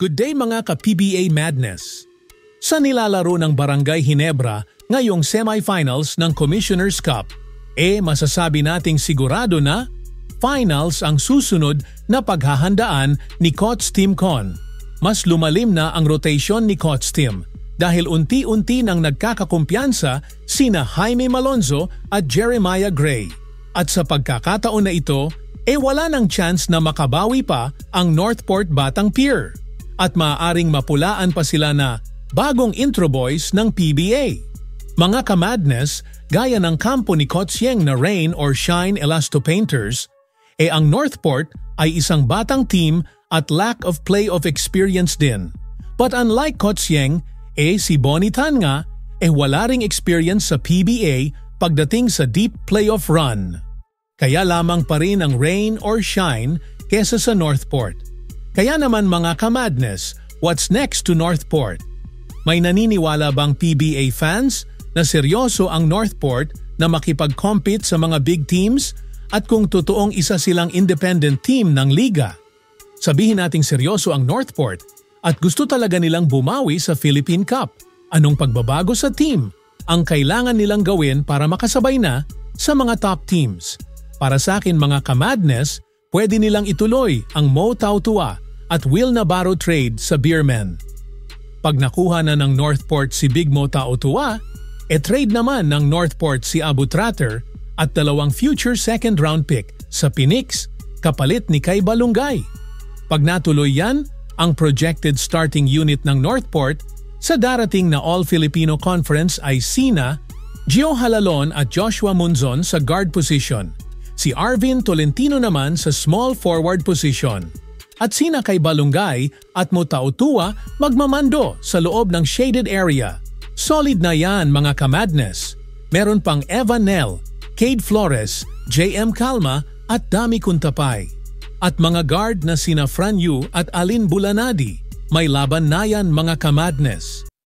Good day mga ka-PBA Madness! Sa nilalaro ng Barangay Ginebra ngayong semifinals ng Commissioner's Cup, masasabi nating sigurado na finals ang susunod na paghahandaan ni Coach Tim Con. Mas lumalim na ang rotation ni Coach Tim dahil unti-unti nang nagkakakumpiyansa sina Jaime Malonzo at Jeremiah Gray. At sa pagkakataon na ito, wala nang chance na makabawi pa ang Northport Batang Pier at maaaring mapulaan pa sila na bagong intro boys ng PBA. Mga ka-madness, gaya ng kampo ni Coach Yeng na Rain or Shine Elasto Painters, ang Northport ay isang batang team at lack of playoff experience din. But unlike Coach Yeng, si Bonnie Tan nga, wala ring experience sa PBA pagdating sa deep playoff run. Kaya lamang pa rin ang Rain or Shine kesa sa Northport. Kaya naman mga ka-madness, what's next to Northport? May naniniwala bang PBA fans na seryoso ang Northport na makipag-compete sa mga big teams at kung totoong isa silang independent team ng liga? Sabihin nating seryoso ang Northport at gusto talaga nilang bumawi sa Philippine Cup. Anong pagbabago sa team ang kailangan nilang gawin para makasabay na sa mga top teams? Para sa akin mga ka-madness, pwede nilang ituloy ang Mo Tautua at Will Navarro trade sa Beermen. Pag nakuha na ng Northport si Big Mo Tautua, trade naman ng Northport si Abu Tratter at 2 future second round pick sa Phoenix kapalit ni Kai Balungay. Pag natuloy yan, ang projected starting unit ng Northport sa darating na All-Filipino Conference ay sina Gio Halalon at Joshua Munzon sa guard position, si Arvin Tolentino naman sa small forward position, at sina Kai Balungay at Mo Tautua magmamando sa loob ng shaded area. Solid na yan mga ka-madness. Meron pang Evan Nel, Cade Flores, JM Calma at Dami Kuntapay. At mga guard na sina Fran Yu at Alin Bulanadi. May laban na yan mga ka-madness.